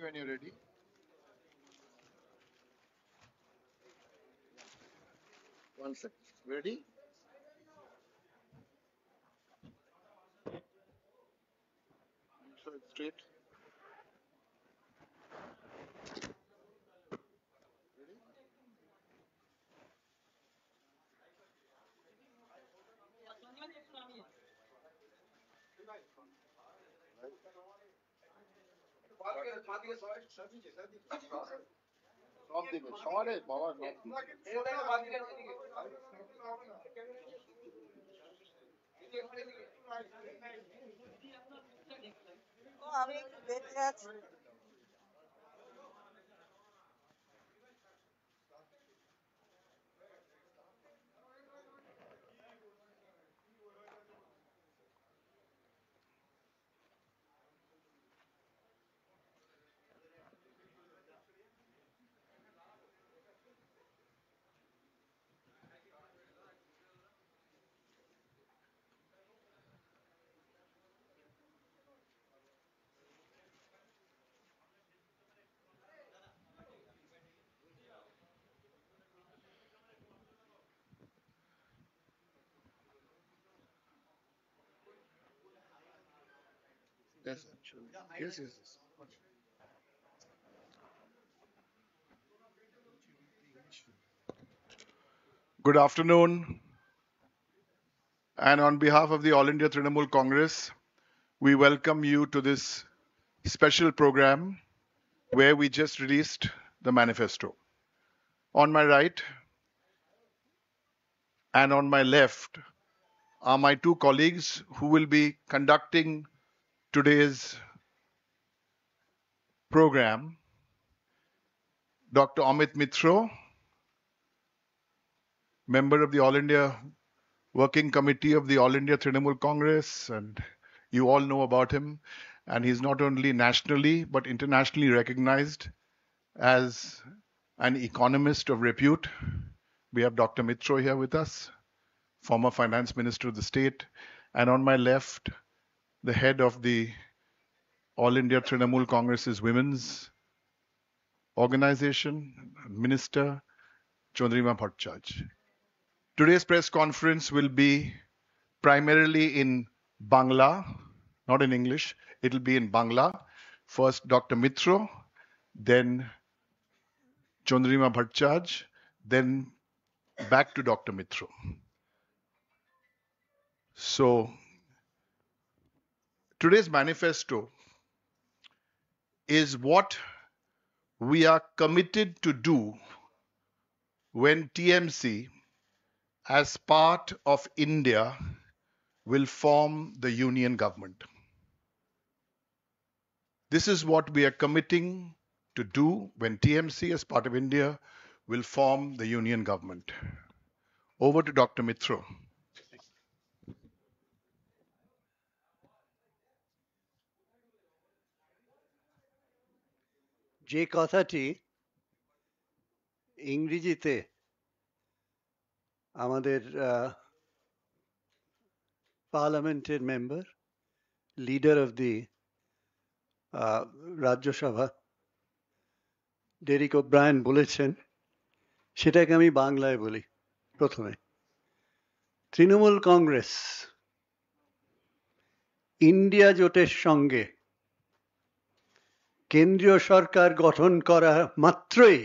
when you're ready. One second. Ready? So it's straight. সব দিকে সরে বাবা সব আমি একটু বেঁচে আছি। Yes, actually. Yes. Good afternoon. And on behalf of the All India Trinamool Congress, we welcome you to this special program where we just released the manifesto. On my right and on my left are my two colleagues who will be conducting today's program. Dr. Amit Mitro, member of the All India Working Committee of the All India Trinamool Congress, and you all know about him. And he's not only nationally but internationally recognized as an economist of repute. We have Dr. Mitro here with us, former finance minister of the state. And on my left, the head of the All India Trinamool Congress's women's organization, Minister Chandrima Bhattacharya. Today's press conference will be primarily in Bangla, not in English. It'll be in Bangla. First, Dr. Mitro, then Chandrima Bhattacharya, then back to Dr. Mitro. So, today's manifesto is what we are committed to do when TMC, as part of India, will form the union government. This is what we are committing to do when TMC, as part of India, will form the union government. Over to Dr. Mitro. যে কথাটি ইংরেজিতে আমাদের পার্লামেন্টের member, leader of the Rajya Sabha Derrick O'Brien বলেছেন, সেটাকে আমি বাংলায় বলি। প্রথমে, তৃণমূল কংগ্রেস ইন্ডিয়া জোটের সঙ্গে কেন্দ্রীয় সরকার গঠন করা মাত্রই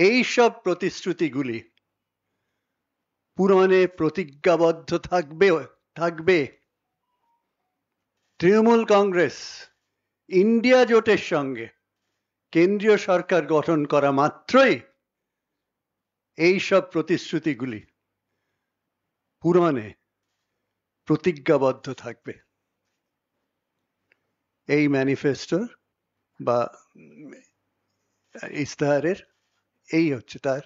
এই সব প্রতিশ্রুতিগুলি পূরণে প্রতিজ্ঞাবদ্ধ থাকবে। তৃণমূল কংগ্রেস ইন্ডিয়া জোটের সঙ্গে কেন্দ্রীয় সরকার গঠন করা মাত্রই এই সব প্রতিশ্রুতিগুলি পূরণে প্রতিজ্ঞাবদ্ধ থাকবে। এই ম্যানিফেস্টো বা ইস্তাহারের এই হচ্ছে তার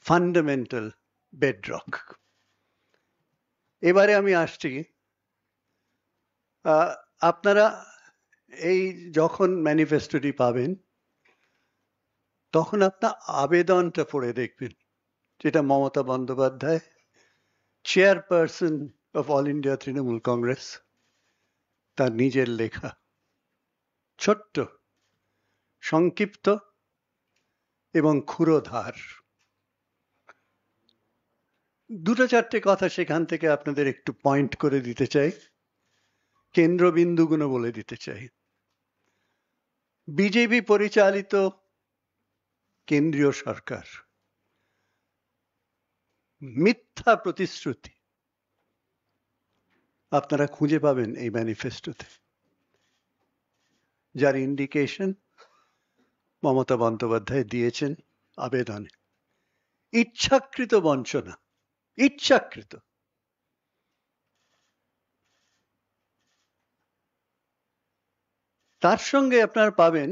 ফান্ডামেন্টাল বেডরক। এবারে আমি আসছি, আপনারা এই যখন ম্যানিফেস্টোটি পাবেন তখন আপনার আবেদনটা পড়ে দেখবেন, যেটা Mamata Bandyopadhyay, chairperson of all India Trinamool Congress, তার নিজের লেখা। ছোট্ট, সংক্ষিপ্ত এবং ক্ষুরোধার। দুটো চারটে কথা সেখান থেকে আপনাদের একটু পয়েন্ট করে দিতে চাই, কেন্দ্রবিন্দুগুলো বলে দিতে চাই। বিজেপি পরিচালিত কেন্দ্রীয় সরকার মিথ্যা প্রতিশ্রুতি আপনারা খুঁজে পাবেন এই ম্যানিফেস্টোতে, যার ইন্ডিকেশন মমতা বন্দ্যোপাধ্যায় দিয়েছেন আবেদনে। ইচ্ছাকৃত বঞ্চনা, ইচ্ছাকৃত। তার সঙ্গে আপনারা পাবেন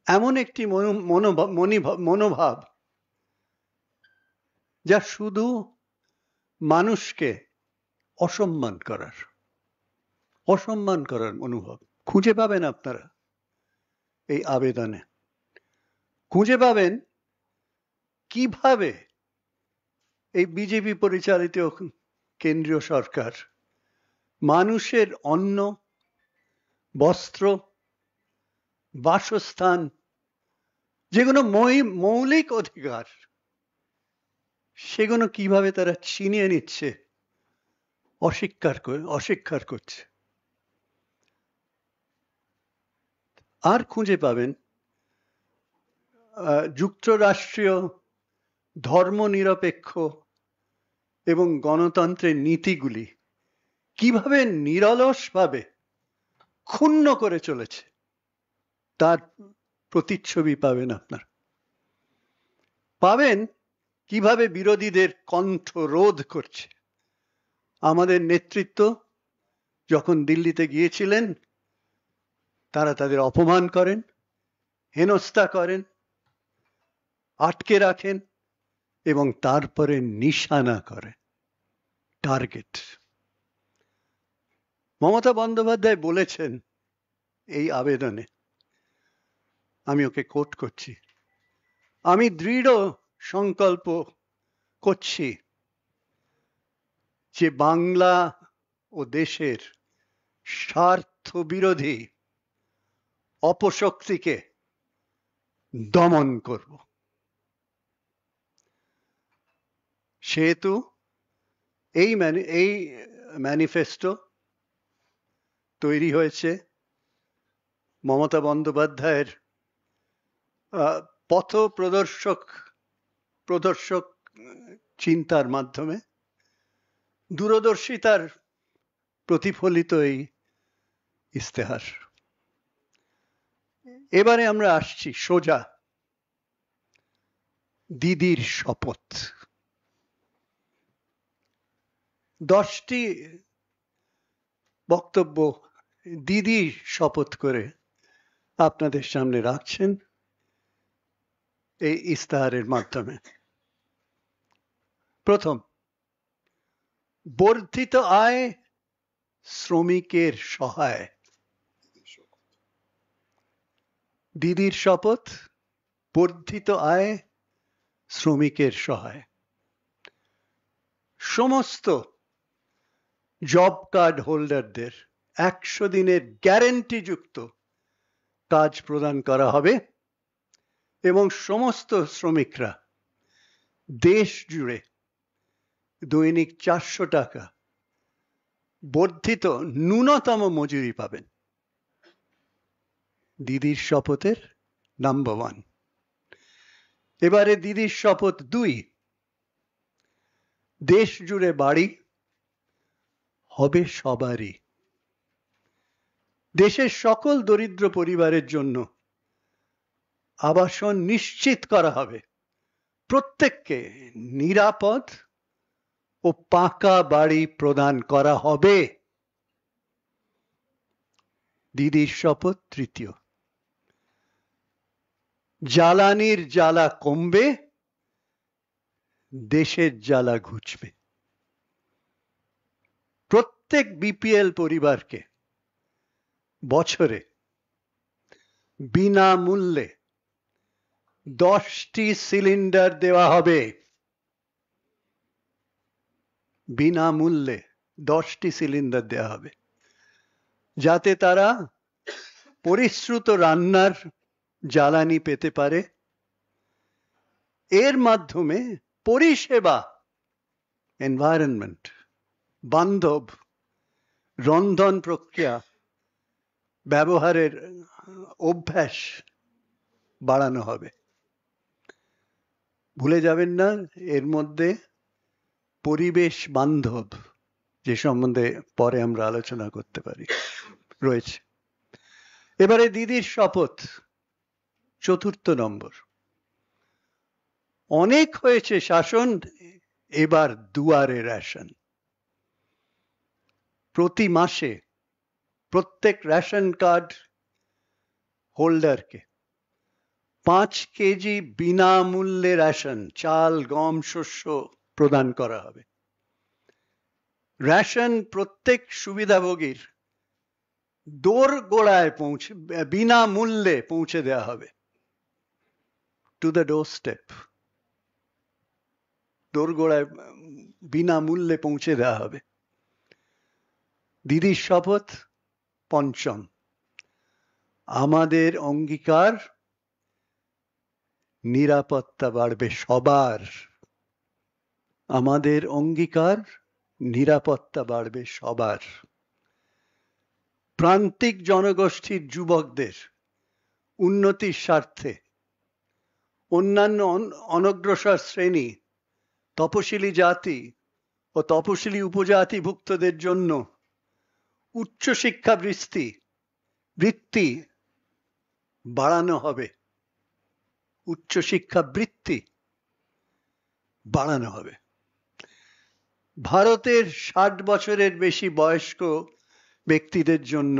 এমন একটি মনোভাব যা শুধু মানুষকে অসম্মান করার মনোভাব খুঁজে পাবেন আপনারা এই আবেদনে। খুঁজে পাবেন কিভাবে এই বিজেপি পরিচালিত কেন্দ্রীয় সরকার মানুষের অন্ন, বস্ত্র, বাসস্থান, যেগুলো মৌলিক অধিকার, সেগুলো কিভাবে তারা ছিনিয়ে নিচ্ছে, অস্বীকার করছে। আর খুঁজে পাবেন যুক্তরাষ্ট্রীয় ধর্মনিরপেক্ষ এবং গণতন্ত্রের নীতিগুলি কিভাবে নিরলসভাবে ক্ষুণ্ণ করে চলেছে, তার প্রতিচ্ছবি পাবেন আপনারা। পাবেন কিভাবে বিরোধীদের কণ্ঠ রোধ করছে। আমাদের নেতৃত্ব যখন দিল্লিতে গিয়েছিলেন, তারা তাদের অপমান করেন, হেনস্থা করেন, আটকে রাখেন এবং তারপরে নিশানা করে, টার্গেট। মমতা বন্দ্যোপাধ্যায় বলেছেন এই আবেদনে, আমি ওকে কোট করছি, আমি দৃঢ় সংকল্প করছি যে বাংলা ও দেশের স্বার্থ বিরোধী অপশক্তিকে দমন করব। সেহেতু এই ম্যানিফেস্টো তৈরি হয়েছে মমতা বন্দ্যোপাধ্যায়ের পথ প্রদর্শক চিন্তার মাধ্যমে, দূরদর্শিতার প্রতিফলিত এই ইস্তেহার। এবারে আমরা আসছি সোজা দিদির শপথ। 10টি বক্তব্য দিদি শপথ করে আপনাদের সামনে রাখছেন এই ইস্তাহারের মাধ্যমে। প্রথম, বর্ধিত আয় শ্রমিকের সহায়। দিদির শপথ, বর্ধিত আয় শ্রমিকের সহায়। সমস্ত জব কার্ড হোল্ডারদের 100 দিনের গ্যারেন্টি যুক্ত কাজ প্রদান করা হবে এবং সমস্ত শ্রমিকরা দেশ জুড়ে দৈনিক 400 টাকা বর্ধিত ন্যূনতম মজুরি পাবেন। দিদির শপথের নাম্বার 1। এবারে দিদির শপথ 2, দেশ জুড়ে বাড়ি হবে সবারই। দেশের সকল দরিদ্র পরিবারের জন্য আবাসন নিশ্চিত করা হবে, প্রত্যেককে নিরাপদ ও পাকা বাড়ি প্রদান করা হবে। দিদির শপথ 3, জ্বালানির জ্বালা কমবে, দেশের জ্বালা ঘুচবে। প্রত্যেক বিপিএল পরিবারকে বছরে বিনামূল্যে 10টি সিলিন্ডার দেওয়া হবে। বিনামূল্যে 10টি সিলিন্ডার দেওয়া হবে। যাতে তারা পরিশ্রুত রান্নার জ্বালানি পেতে পারে, এর মাধ্যমে পরিষেবা এনভায়রনমেন্ট বান্ধব রন্ধন প্রক্রিয়া ব্যবহারের অভ্যাস বাড়ানো হবে। ভুলে যাবেন না, এর মধ্যে পরিবেশ বান্ধব, যে সম্বন্ধে পরে আমরা আলোচনা করতে পারি, রয়েছে। এবারে দিদির শপথ, চতুর্থ নম্বর। অনেক হয়েছে শাসন, এবার দুয়ারে রেশন। প্রতি মাসে প্রত্যেক রেশন কার্ড হোল্ডারকে 5 কেজি বিনামূল্যে রেশন, চাল, গম, শস্য প্রদান করা হবে। রেশন প্রত্যেক সুবিধাভোগীর দোরগোড়ায় বিনামূল্যে পৌঁছে দেওয়া হবে, টু দ্য ডোর স্টেপ। দোরগোড়ায় বিনামূল্যে পৌঁছে দেওয়া হবে। দিদির শপথ, পঞ্চম। আমাদের অঙ্গীকার, নিরাপত্তা বাড়বে সবার। আমাদের অঙ্গীকার, নিরাপত্তা বাড়বে সবার। প্রান্তিক জনগোষ্ঠীর যুবকদের উন্নতির স্বার্থে অন্যান্য অনগ্রসর শ্রেণী, তপশিলি জাতি ও তপশিলি উপজাতিভুক্তদের জন্য উচ্চশিক্ষা বৃত্তি বাড়ানো হবে। উচ্চশিক্ষা বৃত্তি বাড়ানো হবে। ভারতের 60 বছরের বেশি বয়স্ক ব্যক্তিদের জন্য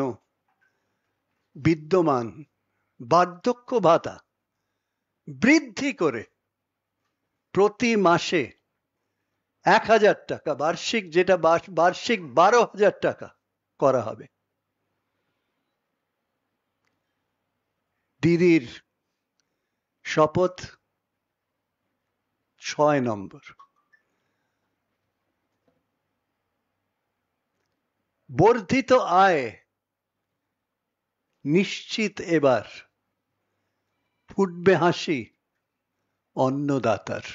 বিদ্যমান বার্ধক্য ভাতা বৃদ্ধি করে প্রতি মাসে 1000 টাকা বার্ষিক, যেটা বার্ষিক 12,000 টাকা করা হবে। দিদির শপথ, 6 নম্বর। বর্ধিত আয় নিশ্চিত, এবার ফুটবে হাসি অন্নদাতার।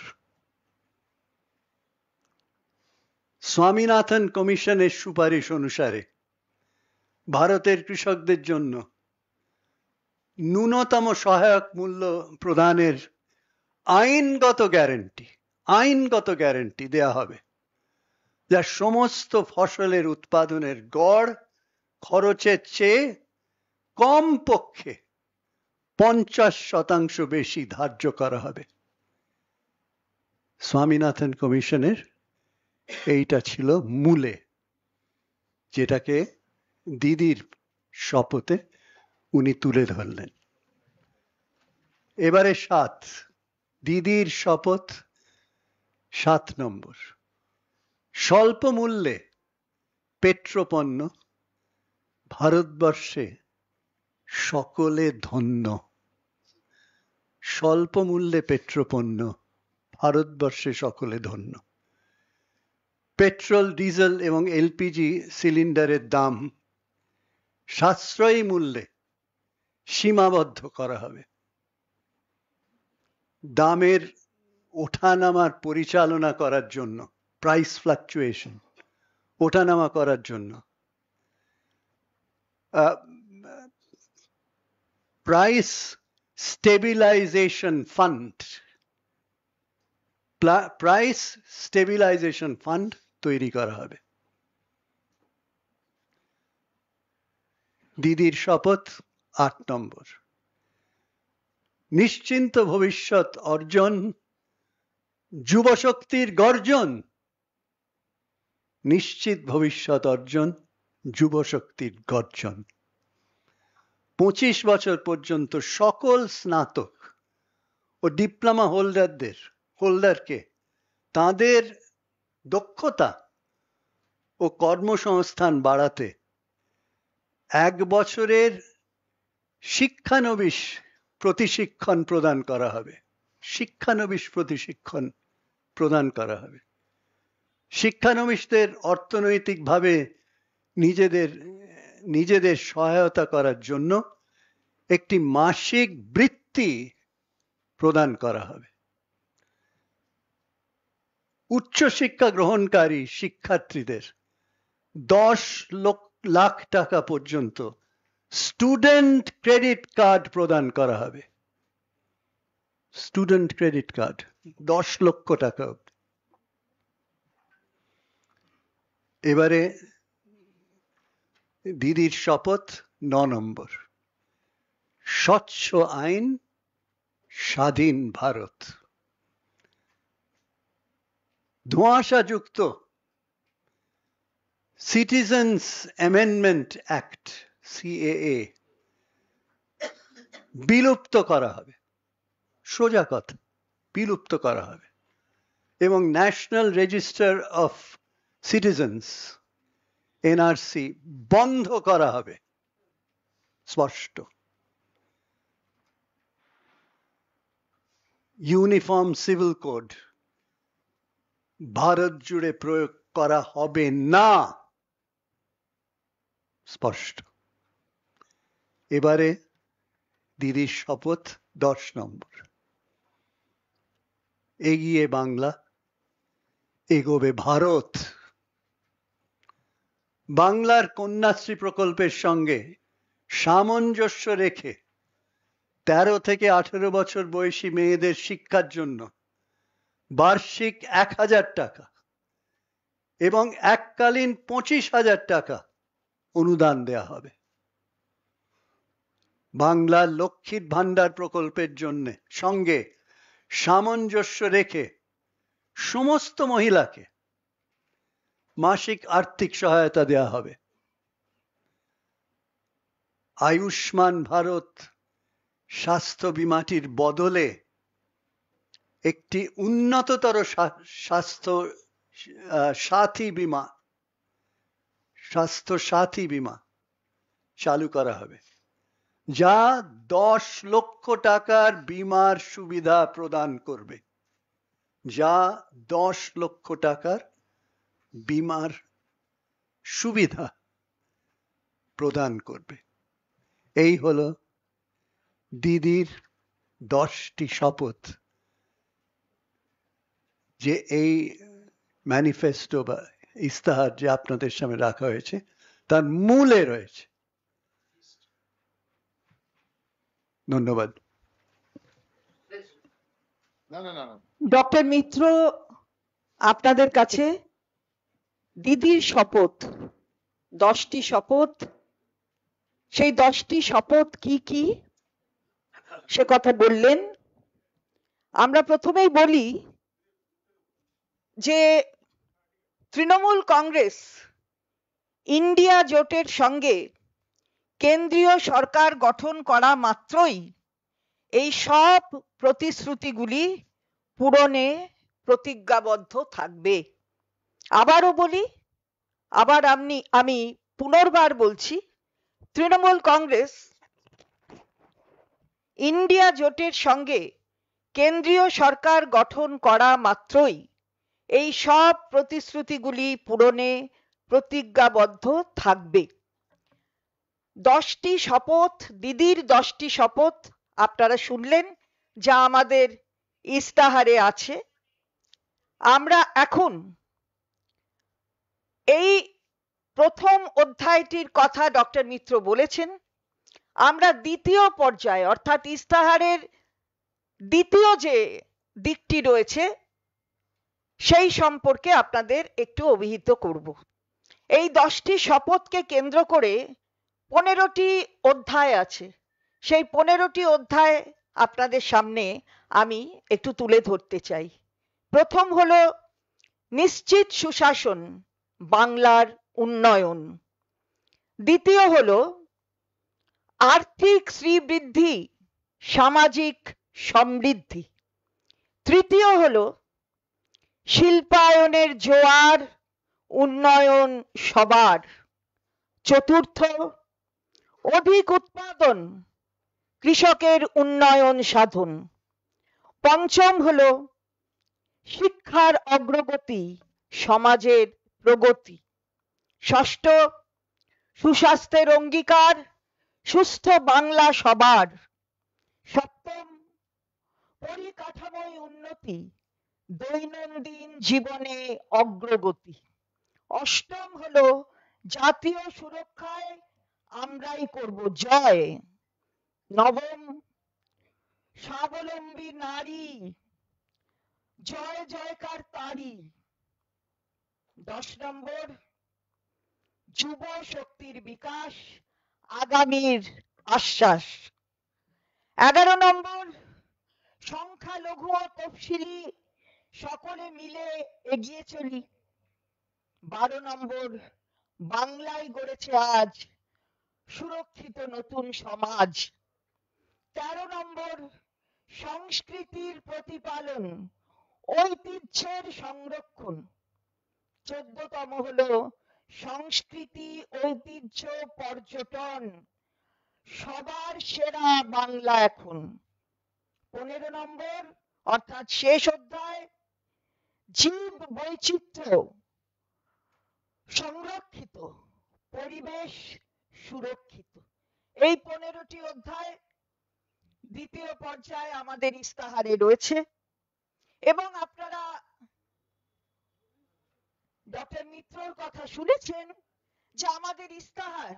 স্বামীনাথন কমিশনের সুপারিশ অনুসারে ভারতের কৃষকদের জন্য ন্যূনতম সহায়ক মূল্য প্রদানের আইনগত গ্যারান্টি দেয়া হবে, যা সমস্ত ফসলের উৎপাদনের গড় খরচের চেয়ে কমপক্ষে 50% বেশি ধার্য করা হবে। স্বামীনাথন কমিশনের এইটা ছিল মূলে, যেটাকে দিদির শপথে উনি তুলে ধরলেন। এবারে 7, দিদির শপথ, 7 নম্বর। স্বল্প মূল্যে পেট্রোপণ্য ভারতবর্ষে সকলে ধন্য। স্বল্প মূল্যে পেট্রোপণ্য ভারতবর্ষে সকলে ধন্য। পেট্রোল, ডিজেল এবং এলপিজি সিলিন্ডারের দাম সাশ্রয়ী মূল্যে সীমাবদ্ধ করা হবে। দামের ওঠানামার পরিচালনা করার জন্য, প্রাইস ফ্লাকচুয়েশন ওঠানামা করার জন্য প্রাইস স্টেবিলাইজেশন ফান্ড তৈরি করা হবে। দিদির শপথ, 8 নম্বর। নিশ্চিন্ত ভবিষ্যৎ অর্জন, যুবশক্তির গর্জন। নিশ্চিত ভবিষ্যৎ অর্জন, যুবশক্তির গর্জন। 25 বছর পর্যন্ত সকল স্নাতক ও ডিপ্লোমা হোল্ডারকে তাদের দক্ষতা ও কর্মসংস্থান বাড়াতে 1 বছরের শিক্ষানবিশ প্রতিশিক্ষণ প্রদান করা হবে। শিক্ষানবিশ প্রতিশিক্ষণ প্রদান করা হবে। শিক্ষানবিশদের অর্থনৈতিকভাবে নিজেদের নিজেদের সহায়তা করার জন্য একটি মাসিক বৃত্তি প্রদান করা হবে। উচ্চশিক্ষা গ্রহণকারী শিক্ষার্থীদের 10 লাখ টাকা পর্যন্ত স্টুডেন্ট ক্রেডিট কার্ড প্রদান করা হবে। স্টুডেন্ট ক্রেডিট কার্ড 10 লক্ষ টাকা। এবারে দিদির শপথ 9 নম্বর, স্বচ্ছ আইন, স্বাধীন ভারত। ধোঁয়াশাযুক্ত সিটিজেন্স অ্যামেন্ডমেন্ট অ্যাক্ট সিএএ বিলুপ্ত করা হবে, সোজা কথা, বিলুপ্ত করা হবে। এবং national register of citizens NRC বন্ধ করা হবে, স্পষ্ট। ইউনিফর্ম সিভিল কোড ভারত জুড়ে প্রয়োগ করা হবে না, স্পষ্ট। এবারে দিদির শপথ 10 নম্বর, এগিয়ে বাংলা, এগোবে ভারত। বাংলার কন্যাশ্রী প্রকল্পের সঙ্গে সামঞ্জস্য রেখে 13 থেকে 18 বছর বয়সী মেয়েদের শিক্ষার জন্য বার্ষিক 1000 টাকা এবং এককালীন 25,000 টাকা অনুদান দেয়া হবে। বাংলা লক্ষ্মীর ভান্ডার প্রকল্পের জন্য সঙ্গে সামঞ্জস্য রেখে সমস্ত মহিলাকে মাসিক আর্থিক সহায়তা দেয়া হবে। আয়ুষ্মান ভারত স্বাস্থ্য বিমাটির বদলে একটি উন্নততর স্বাস্থ্য সাথী বীমা চালু করা হবে, যা 10 লক্ষ টাকার বীমার সুবিধা প্রদান করবে, যা 10 লক্ষ টাকার বীমার সুবিধা প্রদান করবে। এই হলো দিদির 10টি শপথ, যে এই ম্যানিফেস্টো বা ইস্তাহার যে আপনাদের সামনে রাখা হয়েছে তার মূলে রয়েছে। ধন্যবাদ। ডক্টর মিত্র, আপনাদের কাছে দিদির শপথ, 10টি শপথ, সেই 10টি শপথ কি কি সে কথা বললেন। আমরা প্রথমেই বলি যে তৃণমূল কংগ্রেস ইন্ডিয়া জোটের সঙ্গে কেন্দ্রীয় সরকার গঠন করা মাত্রই এই সব প্রতিশ্রুতিগুলি পূরণে প্রতিজ্ঞাবদ্ধ থাকবে। আবারও বলি, আবার আমি পুনর্বার বলছি, তৃণমূল কংগ্রেস ইন্ডিয়া জোটের সঙ্গে কেন্দ্রীয় সরকার গঠন করা মাত্রই এই সব প্রতিশ্রুতিগুলি পূরণে প্রতিজ্ঞাবদ্ধ থাকবে। 10টি শপথ, দিদির 10টি শপথ আপনারা শুনলেন, যা আমাদের ইস্তাহারে আছে। আমরা এখন এই প্রথম অধ্যায়টির কথা ডক্টর মিত্র বলেছেন, আমরা দ্বিতীয় পর্যায়ে অর্থাৎ ইস্তাহারের দ্বিতীয় যে দিকটি রয়েছে সেই সম্পর্কে আপনাদের একটু অভিহিত করব। এই 10টি শপথকে কেন্দ্র করে 15টি অধ্যায় আছে। সেই 15টি অধ্যায় আপনাদের সামনে আমি একটু তুলে ধরতে চাই। প্রথম হলো নিশ্চিত সুশাসন, বাংলার উন্নয়ন। দ্বিতীয় হলো আর্থিক শ্রীবৃদ্ধি, সামাজিক সমৃদ্ধি। তৃতীয় হলো শিল্পায়নের জোয়ার, উন্নয়ন সবার। চতুর্থ, অধিক উৎপাদন, কৃষকের উন্নয়ন সাধন। পঞ্চম হলো শিক্ষার অগ্রগতি, সমাজের প্রগতি। ষষ্ঠ, সুস্বাস্থ্যের অঙ্গীকার, সুস্থ বাংলা সবার। সপ্তম, পরিকাঠামোয় উন্নতি, দৈনন্দিন জীবনে অগ্রগতি। অষ্টম হলো জাতীয় সুরক্ষায় আমরাই করব জয়। নবম, স্বাবলম্বী নারী, জয় জয়কার তারি। 10 নম্বর, যুব শক্তির বিকাশ, আগামীর আশ্বাস। 11 নম্বর, সংখ্যালঘু ও তফসিলি সকলে মিলে এগিয়ে চলি। 12 নম্বর, বাংলায় গড়েছে আজ সুরক্ষিত নতুন সমাজ। 13 নম্বর, সংস্কৃতির প্রতিপালন, ঐতিহ্যের সংরক্ষণ। 14তম হলো সংস্কৃতি, ঐতিহ্য, পর্যটন, সবার সেরা বাংলা এখন। 15 নম্বর অর্থাৎ শেষ অধ্যায়, জীব বৈচিত্র্য সংরক্ষিত, পরিবেশ সুরক্ষিত। এই 15টি অধ্যায় দ্বিতীয় পর্যায়ে আমাদের ইস্তাহারে রয়েছে এবং আপনারা ডক্টর মিত্রর কথা শুনেছেন যে আমাদের ইস্তাহার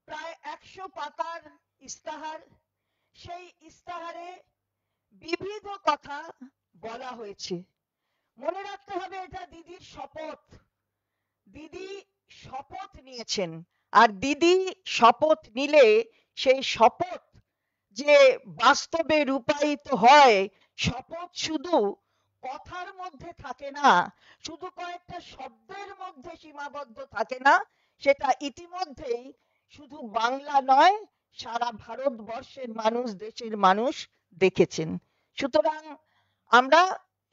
প্রায় 100 পাতার ইস্তাহার। সেই ইস্তাহারে বিবিধ কথা বলা হয়েছে। মনে রাখতে হবে এটা দিদির শপথ। দিদি শপথ নিয়েছেন, আর দিদি শপথ নিলে সেই শপথ যে বাস্তবে রূপায়িত হয়, শপথ শুধু কথার মধ্যে থাকে না, শুধু কয়েকটা শব্দের মধ্যে সীমাবদ্ধ থাকে না, সেটা ইতিমধ্যেই শুধু বাংলা নয় সারা ভারতবর্ষের মানুষ, দেশের মানুষ দেখেছেন। সুতরাং আমরা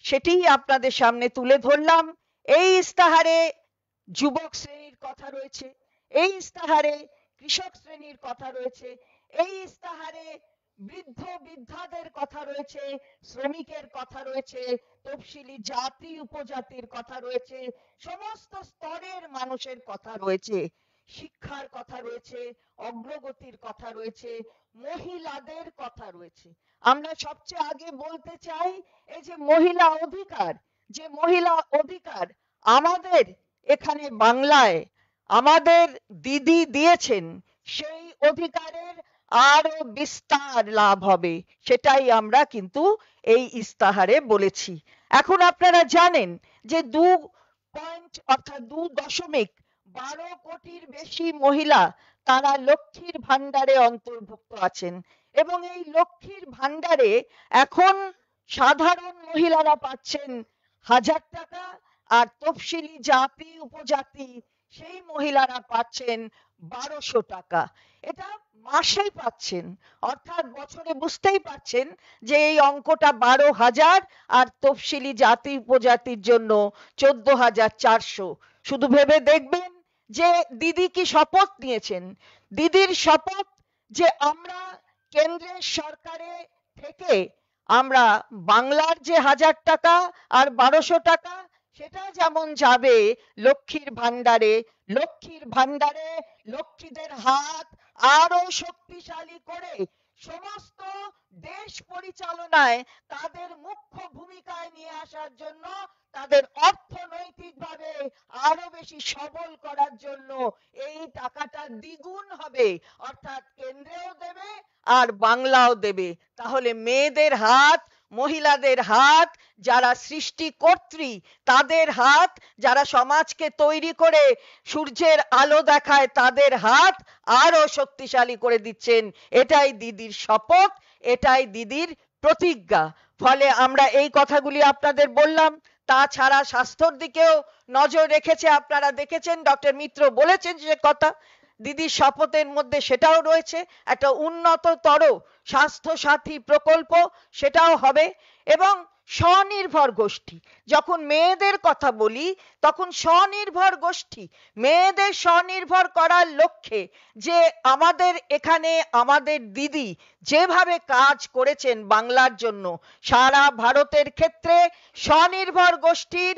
সেটাই আপনাদের সামনে তুলে ধরলাম। এই ইস্তাহারে যুবক শ্রেণীর কথা রয়েছে, এই ইস্তাহারে কৃষক শ্রেণীর কথা রয়েছে, এই ইস্তাহারে বৃদ্ধ বৃদ্ধাদের কথা রয়েছে, শ্রমিকের কথা রয়েছে, তফসিলি জাতি উপজাতির কথা রয়েছে, সমস্ত স্তরের মানুষের কথা রয়েছে, শিক্ষার কথা রয়েছে, অগ্রগতির কথা রয়েছে, মহিলাদের কথা রয়েছে। আমরা সবচেয়ে আগে বলতে চাই এই যে মহিলা অধিকার, যে মহিলা অধিকার আমাদের এখানে বাংলায় আমাদের দিদি দিয়েছেন, সেই অধিকারের আরো বিস্তার লাভ হবে, সেটাই আমরা কিন্তু এই ইস্তাহারে বলেছি। এখন আপনারা জানেন যে 2.12 কোটির বেশি মহিলা তারা লক্ষ্মীর ভান্ডারে অন্তর্ভুক্ত আছেন এবং এই লক্ষ্মীর ভান্ডারে এখন সাধারণ মহিলারা পাচ্ছেন 1000 টাকা, আর তফসিলি জাতি উপজাতি সেই মহিলারা পাচ্ছেন 1200 টাকা। এটা মাসেই পাচ্ছেন, অর্থাৎ বছরে বুঝতেই পাচ্ছেন যে এই অঙ্কটা 12,000 আর তফসিলি জাতি উপজাতির জন্য 14,400। শুধু ভেবে দেখবেন যে দিদি কি শপথ নিয়েছেন। দিদির শপথ যে আমরা কেন্দ্রের সরকারে থেকে আমরা বাংলার যে 1000 টাকা আর 1200 টাকা সেটা যেমন যাবে লক্ষ্মীর ভান্ডারে, লক্ষ্মীর ভান্ডারে লক্ষ্মীদের হাত আরো শক্তিশালী করে সমস্ত দেশ পরিচালনায় তাদের মুখ্য ভূমিকায় নিয়ে আসার জন্য, তাদের অর্থনৈতিকভাবে আরো বেশি সবল করার জন্য এই টাকাটা দ্বিগুণ হবে, অর্থাৎ কেন্দ্রেও দেবে আর বাংলাও দেবে। তাহলে মেয়েদের হাত, মহিলাদের হাত, যারা সৃষ্টিকর্ত্রী তাদের হাত, যারা সমাজকে তৈরি করে সূর্যের আলো দেখায় তাদের হাত আরো শক্তিশালী করে দিচ্ছেন। এটাই দিদির শপথ, এটাই দিদির প্রতিজ্ঞা। ফলে আমরা এই কথাগুলি আপনাদের বললাম। তাছাড়া স্বাস্থ্যের দিকেও নজর রেখেছে, আপনারা দেখেছেন ডক্টর মিত্র বলেছেন যে কথা, দিদির শপথের মধ্যে সেটাও রয়েছে, একটা উন্নততর স্বাস্থ্য সাথী প্রকল্প সেটাও হবে। এবং স্বনির্ভর গোষ্ঠী, যখন মেয়েদের কথা বলি তখন স্বনির্ভর গোষ্ঠী, মেয়েদের স্বনির্ভর করার লক্ষ্যে যে আমাদের এখানে আমাদের দিদি যেভাবে কাজ করেছেন বাংলার জন্য, সারা ভারতের ক্ষেত্রে স্বনির্ভর গোষ্ঠীর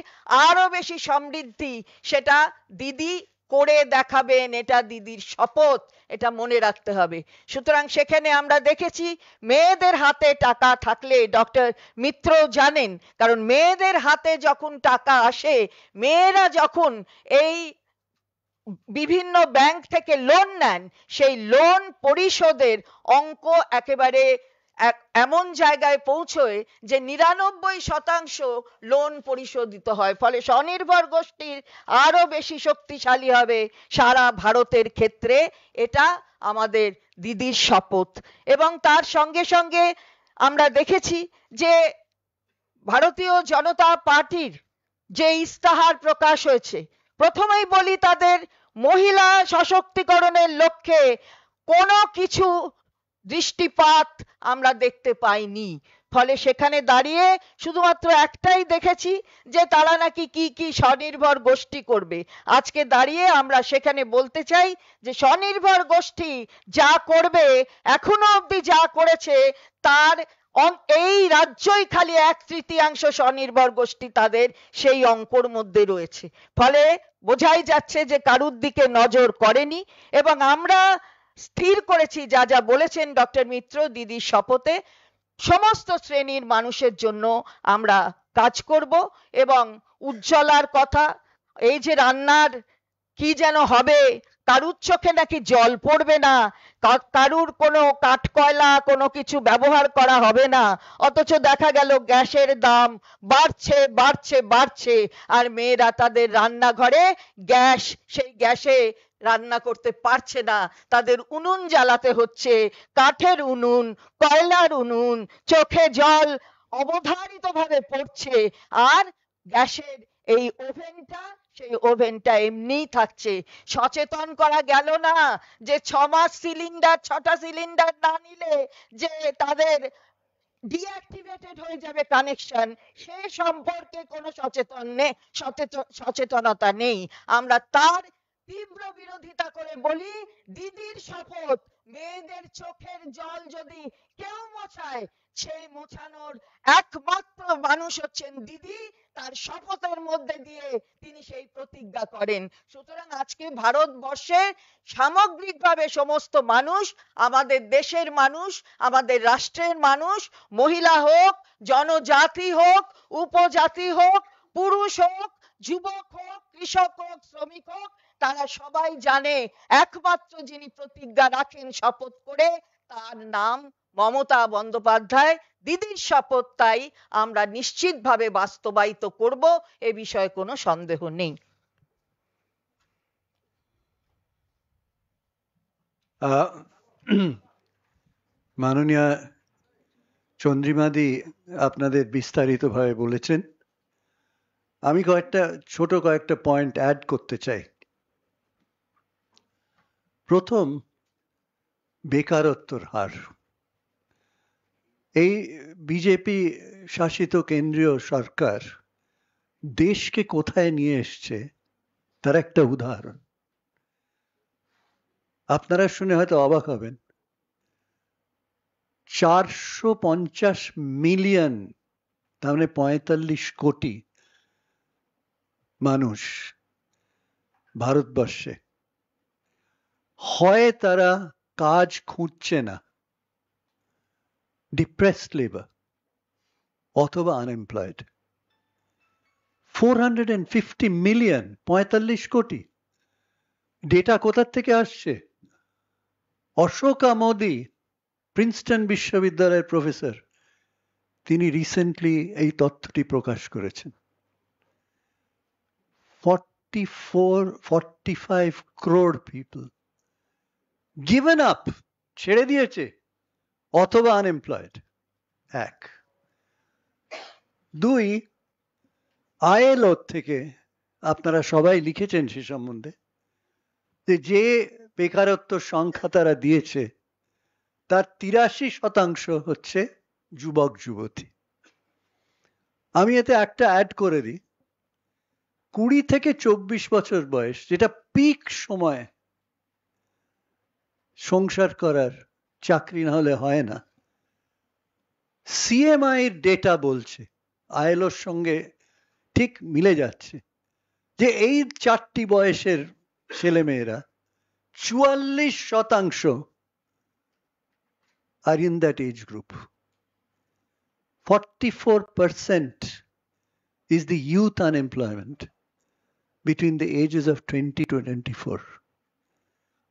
আরো বেশি সমৃদ্ধি সেটা দিদি করে দেখাবেন, এটা দিদির শপথ, এটা মনে রাখতে হবে। সুতরাং সেখানে আমরা দেখেছি মেয়েদের হাতে টাকা থাকলে, ডক্টর মিত্র জানেন, কারণ মেয়েদের হাতে যখন টাকা আসে, মেয়েরা যখন এই বিভিন্ন ব্যাংক থেকে লোন নেন, সেই লোন পরিশোধের অঙ্ক একেবারে এমন জায়গায় পৌঁছয় যে 99% লোন পরিশোধিত হয়। ফলে স্বনির্ভর গোষ্ঠীর আরো বেশি শক্তিশালী হবে সারা ভারতের ক্ষেত্রে। এটা আমাদের দিদির শপথ। এবং তার সঙ্গে সঙ্গে আমরা দেখেছি যে ভারতীয় জনতা পার্টির যে ইস্তাহার প্রকাশ হয়েছে, প্রথমেই বলি তাদের মহিলা সশক্তিকরণের লক্ষ্যে কোনো কিছু দৃষ্টিপাত আমরা দেখতে পাইনি। ফলে সেখানে দাঁড়িয়ে শুধুমাত্র একটাই দেখেছি যে তারা নাকি কি কি স্বনির্ভর গোষ্ঠী করবে। আজকে দাঁড়িয়ে আমরা সেখানে বলতে চাই যে স্বনির্ভর গোষ্ঠী যা করবে, এখনো অবধি যা করেছে, তার এই রাজ্যই খালি 1/3 স্বনির্ভর গোষ্ঠী তাদের সেই অঙ্কর মধ্যে রয়েছে। ফলে বোঝাই যাচ্ছে যে কারুর দিকে নজর করেনি। এবং আমরা স্থির করেছি, যা যা বলেছেন ডক্টর মিত্র দিদির শপথে, সমস্ত শ্রেণীর মানুষের জন্য আমরা কাজ করব। এবং উজ্জ্বলার কথা, এই যে রান্নার কি যেন হবে, কারুর চোখে নাকি জল পড়বে না, কারুর কোনো কাঠকয়লা কোনো কিছু ব্যবহার করা হবে না, অথচ দেখা গেল গ্যাসের দাম বাড়ছে বাড়ছে বাড়ছে, আর মেয়েরা তাদের রান্নাঘরে সেই গ্যাসে রান্না করতে পারছে না, তাদের উনুন জ্বালাতে হচ্ছে, কাঠের উনুন, কয়লার উনুন, চোখে জল অবধারিতভাবে পড়ছে। আর গ্যাসের এই ওভেনটা, সেই ওভেনটা এমনিই থাকছে। সচেতন করা গেল না যে 6 মাস সিলিন্ডার, 6টা সিলিন্ডার না নিলে যে তাদের ডিঅ্যাক্টিভেটেড হয়ে যাবে কানেকশন, সে সম্পর্কে কোনো সচেতনতা নেই। আমরা তার তীব্র বিরোধিতা করে বলি, দিদির শপথ, মেয়েদের চোখের জল যদি কেউ মোছায়, সেই মোছানোর একমাত্র মানুষ হচ্ছেন দিদি। তার শপথের মধ্যে দিয়ে তিনি সেই প্রতিজ্ঞা করেন। সুতরাং আজকে ভারতবর্ষের সামগ্রিকভাবে সমস্ত মানুষ, আমাদের দেশের মানুষ, আমাদের রাষ্ট্রের মানুষ, মহিলা হোক, জনজাতি হোক, উপজাতি হোক, পুরুষ হোক, যুবক হোক, কৃষক হোক, শ্রমিক হোক, তারা সবাই জানে একমাত্র যিনি প্রতিজ্ঞা রাখেন শপথ করে, তার নাম মমতা বন্দ্যোপাধ্যায়। দিদির শপথ তাই আমরা নিশ্চিতভাবে বাস্তবায়িত করব, এ বিষয়ে কোনো সন্দেহ নেই। মাননীয়া চন্দ্রিমাদি আপনাদের বিস্তারিতভাবে বলেছেন। আমি কয়েকটা পয়েন্ট অ্যাড করতে চাই। প্রথম, বেকারত্বের হার। এই বিজেপি শাসিত কেন্দ্রীয় সরকার দেশকে কোথায় নিয়ে এসছে তার একটা উদাহরণ। আপনারা শুনে হয়তো অবাক হবেন, 450 মিলিয়ন, তার মানে 45 কোটি মানুষ ভারতবর্ষে, হয় তারা কাজ খুঁজছে না, ডিপ্রেসড লেবার, অথবা আনএমপ্লয়েড। 450 মিলিয়ন, 45 কোটি। ডেটা কোথার থেকে আসছে? অশোকা মোদি, প্রিন্সটন বিশ্ববিদ্যালয়ের প্রফেসর, তিনি রিসেন্টলি এই তথ্যটি প্রকাশ করেছেন। 45 crore people given up, ছেড়ে দিয়েছে, অথবা আনএমপ্লয়েড। এক। দুই, ILO থেকে আপনারা সবাই লিখেছেন সে সম্বন্ধে, যে বেকারত্ব সংখ্যা তারা দিয়েছে তার 83% হচ্ছে যুবক যুবতী। আমি এতে একটা অ্যাড করে দিই, 20 থেকে 24 বছর বয়স, যেটা পিক সময় সংসার করার, চাকরি না হলে হয় না। CMI এর ডেটা বলছে, ILOর সঙ্গে ঠিক মিলে যাচ্ছে, যে এই 4টি বয়সের ছেলেমেয়েরা 44% are in that age group. 44% is the youth unemployment between the ages of 20 to 24.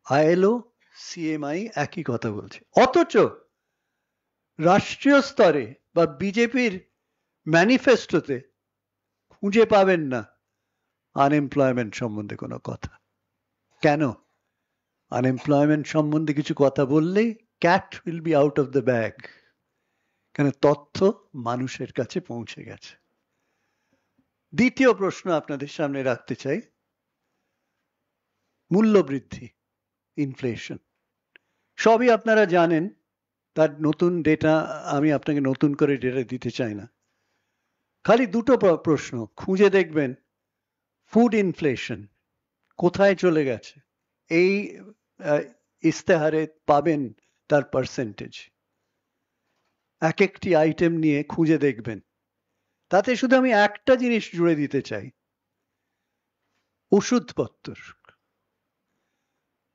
ILO, CMI একই কথা বলছে। অথচ রাষ্ট্রীয় স্তরে বা বিজেপির ম্যানিফেস্টোতে খুঁজে পাবেন না আনএমপ্লয়মেন্ট সম্বন্ধে কোনো কথা। কেন? আনএমপ্লয়মেন্ট সম্বন্ধে কিছু কথা বললেই cat will be out of the bag, কেন তথ্য মানুষের কাছে পৌঁছে গেছে। দ্বিতীয় প্রশ্ন আপনাদের সামনে রাখতে চাই, মূল্যবৃদ্ধি, ইনফ্লেশন। সবই আপনারা জানেন, তার নতুন ডেটা আমি আপনাকে নতুন করে ডেটা দিতে চাই না। খালি দুটো প্রশ্ন খুঁজে দেখবেন, ফুড ইনফ্লেশন কোথায় চলে গেছে এই ইস্তেহারে পাবেন তার পার্সেন্টেজ। এক একটি আইটেম নিয়ে খুঁজে দেখবেন। তাতে শুধু আমি একটা জিনিস জুড়ে দিতে চাই, ওষুধপত্র,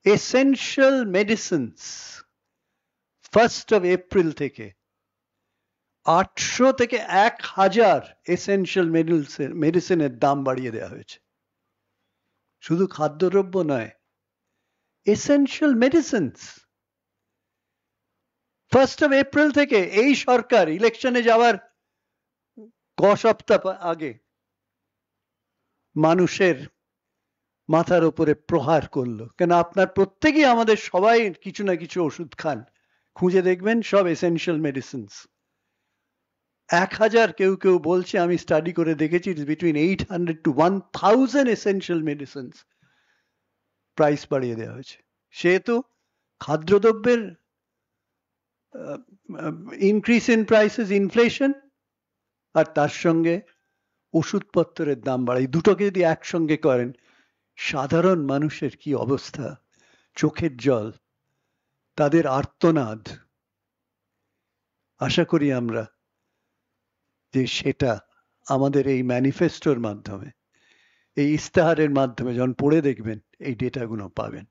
essential medicines 1st of April থেকে 800 থেকে 1000 এসেনশিয়াল মেডিসিনের দাম বাড়িয়ে দেওয়া হয়েছে। শুধু খাদ্যদ্রব্য নয়, essential medicines 1st of April থেকে এই সরকার ইলেকশনে যাওয়ার ক সপ্তাহ আগে মানুষের মাথার উপরে প্রহার করলো। কেন আপনার প্রত্যেকেই, আমাদের সবাই কিছু না কিছু ওষুধ খান, খুঁজে দেখবেন সব এসেনশিয়াল মেডিসিনস। 1000 কেউ কেউ বলছে, আমি স্টাডি করে দেখেছি, between 800 to 1000 essential medicines price বাড়িয়ে দেওয়া হয়েছে। সেহেতু খাদ্যদ্রব্যের ইনক্রিজ ইন প্রাইসেস, ইনফ্লেশন, আর তার সঙ্গে ওষুধপত্রের দাম বাড়ে, দুটোকে যদি একসঙ্গে করেন, সাধারণ মানুষের কি অবস্থা, চোখের জল, তাদের আর্তনাদ। আশা করি আমরা যে সেটা আমাদের এই ম্যানিফেস্টোর মাধ্যমে, এই ইস্তেহারের মাধ্যমে যখন পড়ে দেখবেন, এই ডেটাগুলো পাবেন।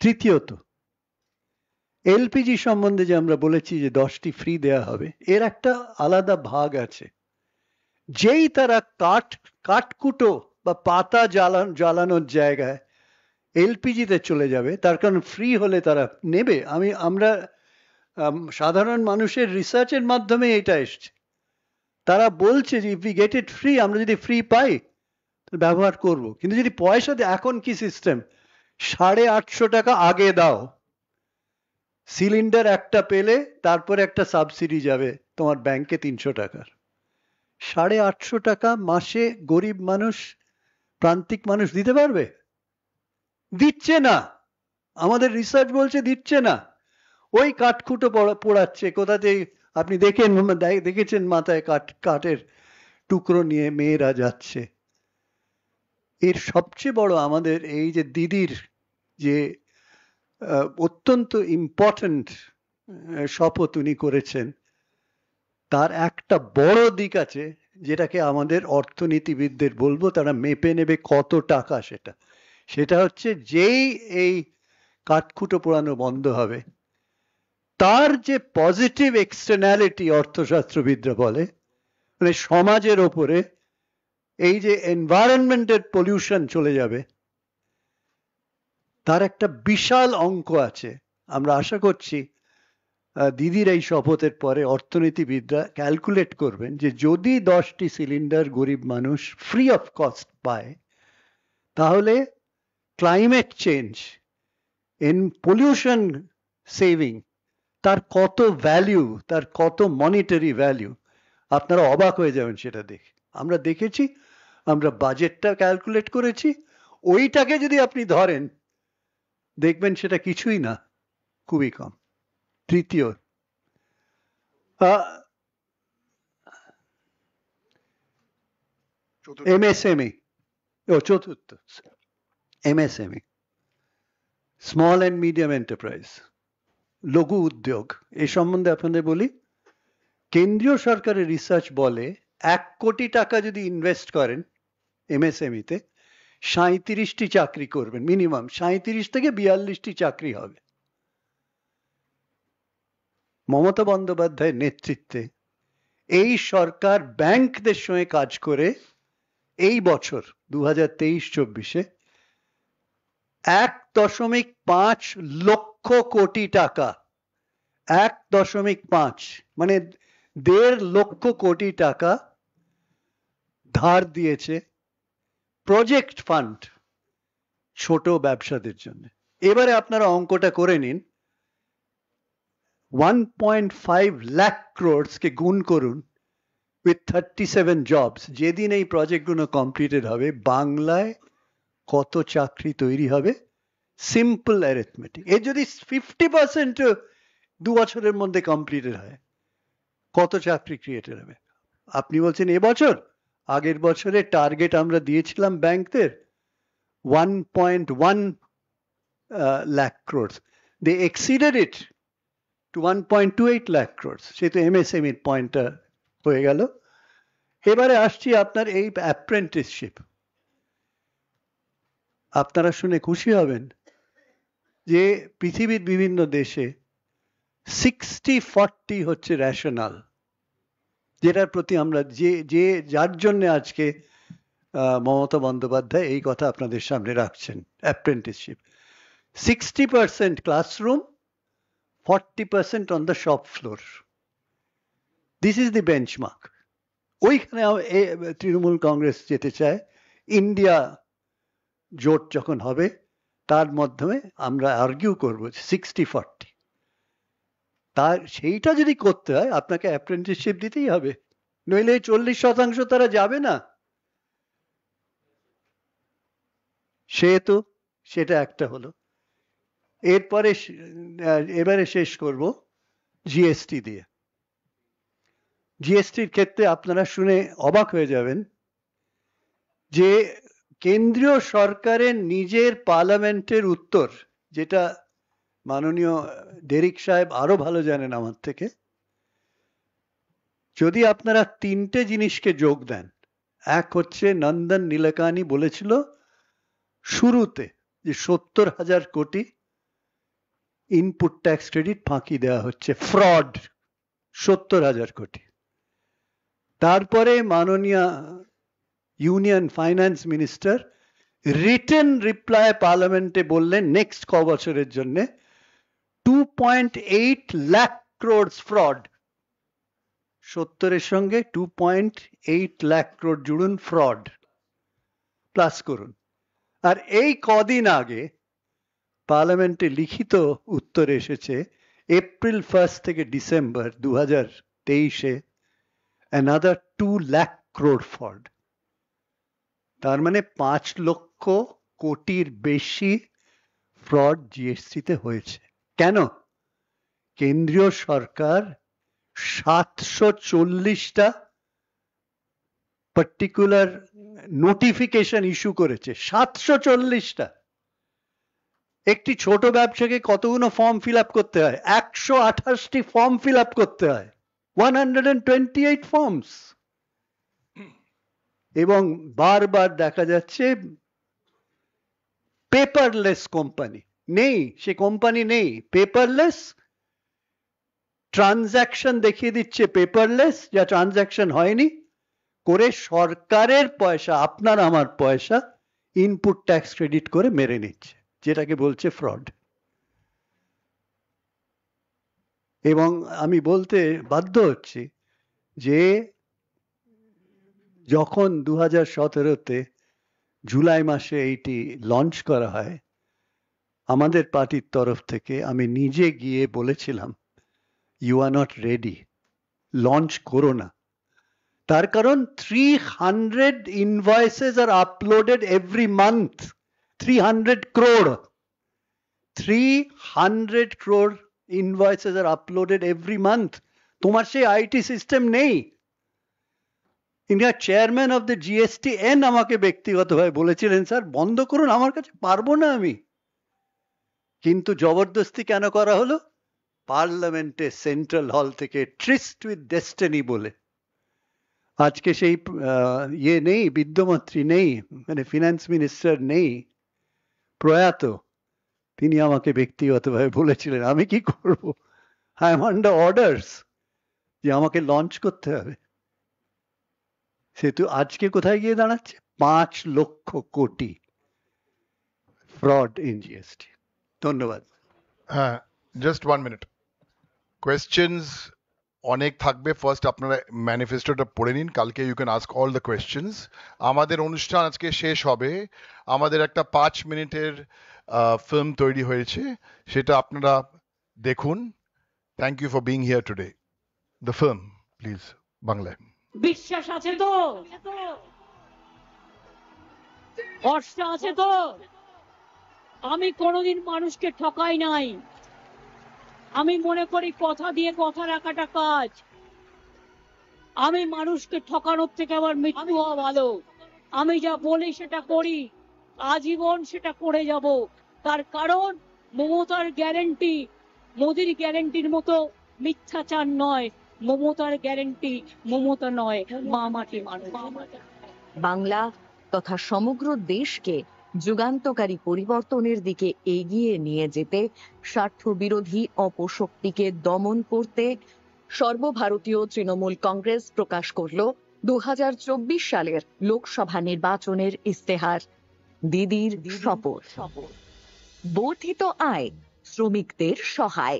তৃতীয়ত, এলপিজি সম্বন্ধে যে আমরা বলেছি যে 10টি ফ্রি দেয়া হবে, এর একটা আলাদা ভাগ আছে। যেই তারা কাঠকুটো বা পাতা জ্বালানোর জায়গায় এলপিজিতে চলে যাবে, তার কারণ ফ্রি হলে তারা নেবে। আমরা সাধারণ মানুষের রিসার্চের মাধ্যমে এটা এসছে। তারা বলছে যে if we get it free, আমরা যদি ফ্রি পাই ব্যবহার করব। কিন্তু যদি পয়সা দিয়ে, এখন কি সিস্টেম, 850 টাকা আগে দাও, সিলিন্ডার একটা পেলে তারপরে একটা সাবসিডি যাবে তোমার ব্যাংকে 300 টাকার। 850 টাকা মাসে গরিব মানুষ, প্রান্তিক মানুষ দিতে পারবে? দিচ্ছে না। আমাদের রিসার্চ বলছে দিচ্ছে না। ওই কাঠকুটো পোড়াচ্ছে কোথাতেই। আপনি দেখেছেন মাথায় কাঠের টুকরো নিয়ে মেয়েরা যাচ্ছে। এর সবচেয়ে বড় আমাদের এই যে দিদির যে অত্যন্ত ইম্পর্টেন্ট শপথ উনি করেছেন, তার একটা বড় দিক আছে যেটাকে আমাদের অর্থনীতিবিদদের বলবো, তারা মেপে নেবে কত টাকা। সেটা হচ্ছে, যেই এই কাঠকুটো পোড়ানো বন্ধ হবে, তার যে পজিটিভ এক্সটার্নালিটি অর্থশাস্ত্রবিদরা বলে, মানে সমাজের ওপরে এই যে এনভায়রনমেন্টের পলিউশন চলে যাবে, তার একটা বিশাল অঙ্ক আছে। আমরা আশা করছি দিদির এই শপথের পরে অর্থনীতিবিদরা ক্যালকুলেট করবেন যে যদি 10টি সিলিন্ডার গরিব মানুষ ফ্রি অফ কস্ট পায়, তাহলে ক্লাইমেট চেঞ্জ, পলিউশন সেভিং, তার কত ভ্যালু, তার কত মনিটারি ভ্যালু, আপনারা অবাক হয়ে যাবেন সেটা দেখে। আমরা দেখেছি, আমরা বাজেটটা ক্যালকুলেট করেছি, ওইটাকে যদি আপনি ধরেন, দেখবেন সেটা কিছুই না, খুবই কম। তৃতীয়, এমএসএমই, চতুর্থ MSME, small and medium enterprise, লঘু উদ্যোগ। এই সম্বন্ধে আপনাদের বলি, কেন্দ্রীয় সরকারের রিসার্চ বলে 1 কোটি টাকা যদি ইনভেস্ট করেন এমএসএমইতে, 37টি চাকরি করবেন, মিনিমাম 37 থেকে 42টি চাকরি হবে। মমতা বন্দ্যোপাধ্যায়ের নেতৃত্বে এই সরকার ব্যাংকদের সঙ্গে কাজ করে এই বছর 2023-24-এ 1.5 লক্ষ কোটি টাকা, 1.5 মানে 1.5 লক্ষ কোটি টাকা ধার দিয়েছে প্রজেক্ট ফান্ড ছোট ব্যবসাদের জন্য। এবারে আপনারা অঙ্কটা করে নিন, 1.5 লাখ crores কে গুণ করুন with 37 jobs। যেদিন এই প্রজেক্টগুলো কমপ্লিটেড হবে, বাংলায় কত চাকরি তৈরি হবে? Simple arithmetic. এর যদি 50% 2 বছরের মধ্যে কমপ্লিটেড হয়, কত চাকরি ক্রিয়েটেড হবে? আপনি বলছেন এবছর, আগের বছরে টার্গেট আমরা দিয়েছিলাম ব্যাংকদের 1.1 lakh crores, they exceeded it to 1.28 lakh crores। সে তো এমএসএমইর পয়েন্টটা হয়ে গেল। এবারে আসছি আপনার এই অ্যাপ্রেন্টিসশিপ। আপনারা শুনে খুশি হবেন যে পৃথিবীর বিভিন্ন দেশে 60-40 হচ্ছে রেশনাল, যেটার প্রতি আমরা যার জন্য আজকে মমতা বন্দ্যোপাধ্যায় এই কথা আপনাদের সামনে রাখছেন। Apprenticeship 60% classroom, 40% on the shop floor. This is the benchmark. ওইখানে তৃণমূল কংগ্রেস যেতে চায়। ইন্ডিয়া জোট যখন হবে তার মাধ্যমে আমরা আর্গিউ করবো 60-40। তার সেইটা যদি করতে হয় আপনাকে অ্যাপ্রেন্টিসশিপ দিতেই হবে, নইলে 40% তারা যাবে না। সেহেতু সেটা একটা হলো। এরপরে এবারে শেষ করব জিএসটি দিয়ে। জিএসটির ক্ষেত্রে আপনারা শুনে অবাক হয়ে যাবেন যে কেন্দ্রীয় সরকারের নিজের পার্লামেন্টের উত্তর, যেটা মাননীয় ডেরিক সাহেব আরো ভালো জানেন আমার থেকে, যদি আপনারা 3টে জিনিসকে যোগ দেন, এক হচ্ছে নন্দন নীলকানি বলেছিল শুরুতে যে 70,000 কোটি ইনপুট ট্যাক্স ক্রেডিট ফাঁকি দেওয়া হচ্ছে, ফ্রড 70,000 কোটি। তারপরে মাননীয় union finance minister written reply পার্লামেন্টে বললেন নেক্সট ক বছরের জন্য 2.8 লাখ crores ফ্রড। 70-এর সঙ্গে 2.8 লাখ crore জুড়ুন, ফ্রড প্লাস করুন। আর এই কদিন আগে পার্লামেন্টে লিখিত উত্তর এসেছে এপ্রিল 1 থেকে ডিসেম্বর 2023-এ another 2 লাখ crore ফ্রড। তার মানে 5 লক্ষ কোটির বেশি ফ্রড জিএসটিতে হয়েছে। কেন? কেন্দ্রীয় সরকার 740টা পার্টিকুলার নোটিফিকেশন ইস্যু করেছে, 740টা। একটি ছোট ব্যবসাকে কতগুলো ফর্ম ফিল আপ করতে হয়? 128টি ফর্ম ফিল আপ করতে হয়, 128 ফর্মস। এবং বারবার দেখা যাচ্ছে পেপারলেস কোম্পানি নেই, সে কোম্পানি নেই, পেপারলেস ট্রানজাকশন দেখিয়ে দিচ্ছে, পেপারলেস যা ট্রানজাকশন হয়নি করে সরকারের পয়সা, আপনার আমার পয়সা ইনপুট ট্যাক্স ক্রেডিট করে মেরে নিচ্ছে, যেটাকে বলছে ফ্রড। এবং আমি বলতে বাধ্য হচ্ছি যে যখন 2017-তে জুলাই মাসে এইটি লঞ্চ করা হয়, আমাদের পার্টির তরফ থেকে আমি নিজে গিয়ে বলেছিলাম you are not ready, launch করো না। তার কারণ 300 invoices are uploaded every month, 300 crore 300 crore invoices are uploaded every month. তোমার সেই আইটি সিস্টেম নেই। ইন্ডিয়ার চেয়ারম্যান অফ দ্য জিএসটিএন আমাকে ব্যক্তিগতভাবে বলেছিলেন স্যার বন্ধ করুন, আমার কাছে পারবো না আমি। কিন্তু জবরদস্তি কেন করা হলো? পার্লামেন্টে সেন্ট্রাল হল থেকে ট্রিস্ট উইথ ডেস্টিনি বলে আজকে সেই ইয়ে নেই, বিদ্যমন্ত্রী নেই, মানে ফিনান্স মিনিস্টার নেই, প্রয়াত, তিনি আমাকে ব্যক্তিগতভাবে বলেছিলেন আমি কি করব, আই এম আন্ডার অর্ডার্স যে আমাকে লঞ্চ করতে হবে। সেহেতু আজকে কোথায় গিয়ে দাঁড়াচ্ছে, 5 lakh crore fraud in GST. ধন্যবাদ। জাস্ট 1 মিনিট, কোয়েশ্চেন্স অনেক থাকবে। ফার্স্ট আপনারা ম্যানিফেস্টোটা পড়ে নিন, কালকে you can ask all the questions. আমাদের অনুষ্ঠান আজকে শেষ হবে, আমাদের একটা 5 মিনিটের ফিল্ম তৈরি হয়েছে, সেটা আপনারা দেখুন। Thank you for being here today. The film please, বাংলায়। বিশ্বাস আছে তো, ভরসা আছে তো? আমি কোনোদিন মানুষকে ঠকাই নাই। আমি মনে করি কথা দিয়ে কথা রাখাটা কাজ। আমি মানুষকে ঠকানোর থেকে আবার মৃত্যু হওয়া ভালো। আমি যা বলি সেটা করি, আজীবন সেটা করে যাব। তার কারণ মমতার গ্যারেন্টি মোদির গ্যারেন্টির মতো মিথ্যাচার নয়। মমতার গ্যারেন্টি মমতা নয়, মা মাটি মানুষ। বাংলা তথা সমগ্র দেশকে যুগান্তকারী পরিবর্তনের দিকে এগিয়ে নিয়ে যেতে, স্বার্থবিরোধী অপশক্তিকে দমন করতে সর্বভারতীয় তৃণমূল কংগ্রেস প্রকাশ করল 2024 সালের লোকসভা নির্বাচনের ইস্তেহার। দিদির শপথ, বর্ধিত আয়, শ্রমিকদের সহায়।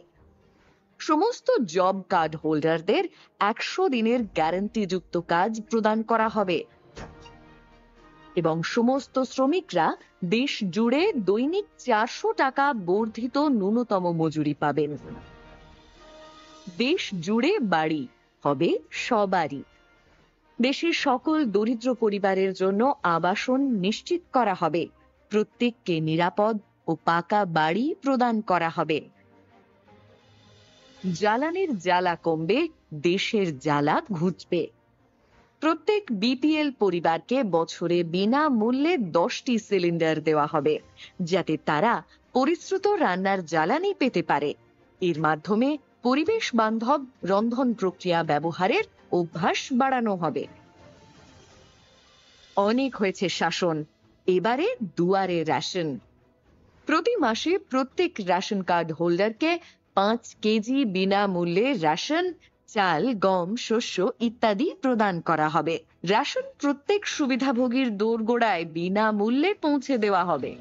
সমস্ত জব কার্ড হোল্ডারদের 100 দিনের গ্যারান্টিযুক্ত কাজ প্রদান করা হবে এবং সমস্ত শ্রমিকরা দেশ জুড়ে দৈনিক 400 টাকা বর্ধিত ন্যূনতম মজুরি পাবেন। দেশ জুড়ে বাড়ি হবে সবারই। দেশের সকল দরিদ্র পরিবারের জন্য আবাসন নিশ্চিত করা হবে। প্রত্যেককে নিরাপদ ও পাকা বাড়ি প্রদান করা হবে। জ্বালানির জ্বালা কমবে, দেশের জ্বালা ঘুচবে। প্রত্যেক বিপিএল পরিবারকে বছরে বিনামূল্যে 10টি সিলিন্ডার দেওয়া হবে, যাতে তারা পরিশ্রুত রান্নার জ্বালানি পেতে পারে। এর মাধ্যমে পরিবেশ বান্ধব রন্ধন প্রক্রিয়া ব্যবহারের অভ্যাস বাড়ানো হবে। অনেক হয়েছে শাসন, এবারে দুয়ারে রেশন। প্রতি মাসে প্রত্যেক রেশন কার্ড হোল্ডারকে 5 কেজি বিনামূল্যে রেশন, চাল, গম, শস্য ইত্যাদি প্রদান করা হবে। রেশন প্রত্যেক সুবিধাভোগীর দোরগোড়ায় বিনামূল্যে পৌঁছে দেওয়া হবে।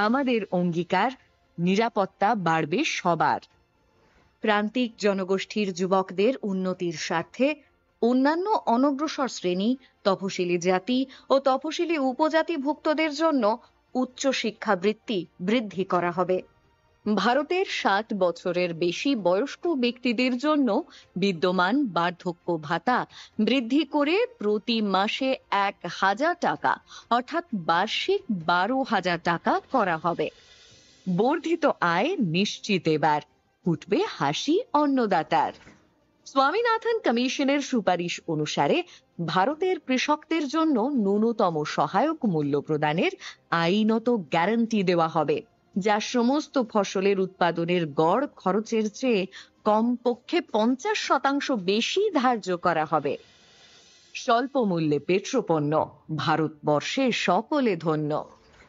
আমাদের অঙ্গীকার, নিরাপত্তা বাড়বে সবার। প্রান্তিক জনগোষ্ঠীর যুবকদের উন্নতির স্বার্থে অন্যান্য অনগ্রসর শ্রেণী, তফসিলি জাতি ও তফসিলি উপজাতিভুক্তদের জন্য উচ্চ শিক্ষা বৃত্তি বৃদ্ধি করা হবে। ভারতের 60 বছরের বেশি বয়স্ক ব্যক্তিদের জন্য বিদ্যমান বার্ধক্য ভাতা বৃদ্ধি করে প্রতি মাসে 1000 টাকা অর্থাৎ বার্ষিক 12,000 টাকা করা হবে। বর্ধিত আয় নিশ্চিত, এবার ফুটবে হাসি অন্নদাতার। স্বামীনাথন কমিশনের সুপারিশ অনুসারে ভারতের কৃষকদের জন্য ন্যূনতম সহায়ক মূল্য প্রদানের আইনত গ্যারান্টি দেওয়া হবে, যা সমস্ত ফসলের উৎপাদনের গড় খরচের চেয়ে কমপক্ষে 50% বেশি ধার্য করা হবে। স্বল্প মূল্যে পেট্রোপণ্য, ভারতবর্ষে সকলে ধন্য।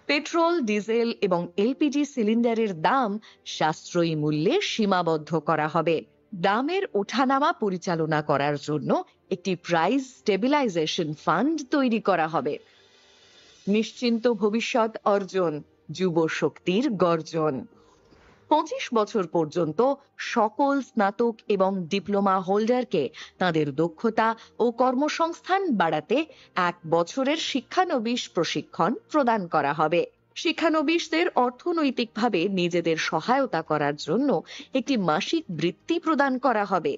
পেট্রোল, ডিজেল এবং এলপিজি সিলিন্ডারের দাম সাশ্রয়ী মূল্যে সীমাবদ্ধ করা হবে। দামের ওঠানামা পরিচালনা করার জন্য একটি প্রাইস স্টেবিলাইজেশন ফান্ড তৈরি করা হবে। নিশ্চিন্ত ভবিষ্যৎ অর্জন, যুব শক্তির গর্জন। 25 বছর পর্যন্ত সকল স্নাতক এবং ডিপ্লোমা হোল্ডারকে তাদের দক্ষতা ও কর্মসংস্থান বাড়াতে 1 বছরের শিক্ষানবিশ প্রশিক্ষণ প্রদান করা হবে। শিক্ষানবিশদের অর্থনৈতিকভাবে নিজেদের সহায়তা করার জন্য একটি মাসিক বৃত্তি প্রদান করা হবে।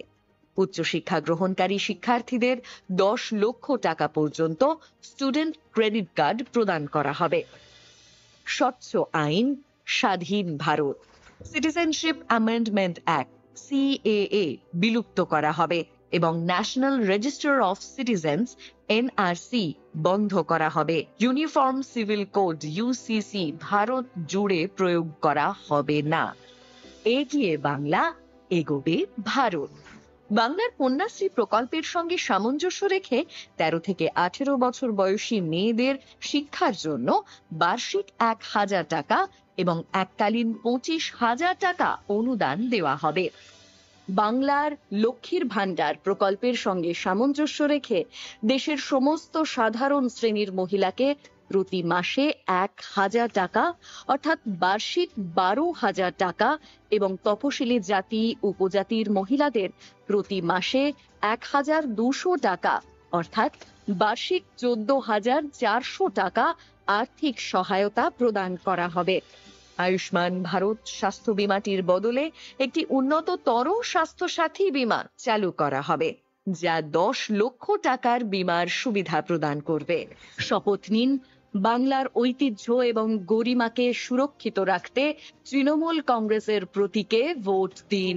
উচ্চশিক্ষা গ্রহণকারী শিক্ষার্থীদের 10 লক্ষ টাকা পর্যন্ত স্টুডেন্ট ক্রেডিট কার্ড প্রদান করা হবে। স্বচ্ছ আইন, স্বাধীন Bharat. Citizenship amendment act CAA বিলুপ্ত করা হবে এবং national register of citizens NRC বন্ধ করা হবে। Uniform civil code UCC Bharat জুড়ে প্রয়োগ করা হবে না। এগিয়ে বাংলা, এগোবে ভারত। বাংলার কন্যাশ্রী প্রকল্পের সঙ্গে সামঞ্জস্য রেখে 13 থেকে 18 বছর বয়সী মেয়েদের শিক্ষার জন্য বার্ষিক 1,000 টাকা এবং এককালীন 25,000 টাকা অনুদান দেওয়া হবে। বাংলার লক্ষ্মীর ভান্ডার প্রকল্পের সঙ্গে সামঞ্জস্য রেখে দেশের সমস্ত সাধারণ শ্রেণীর মহিলাকে প্রতি মাসে 1,000 টাকা অর্থাৎ বার্ষিক 12,000 টাকা এবং তপশিলি জাতি উপজাতির মহিলাদের প্রতি মাসে 1,200 টাকা অর্থাৎ বার্ষিক 14,400 টাকা আর্থিক সহায়তা প্রদান করা হবে। আয়ুষ্মান ভারত স্বাস্থ্য বীমাটির বদলে একটি উন্নততর স্বাস্থ্যসাথী বীমা চালু করা হবে, যা 10 লক্ষ টাকার বীমার সুবিধা প্রদান করবে। শপথ নিন, বাংলার ঐতিহ্য এবং গরিমাকে সুরক্ষিত রাখতে তৃণমূল কংগ্রেসের প্রতীকে ভোট দিন।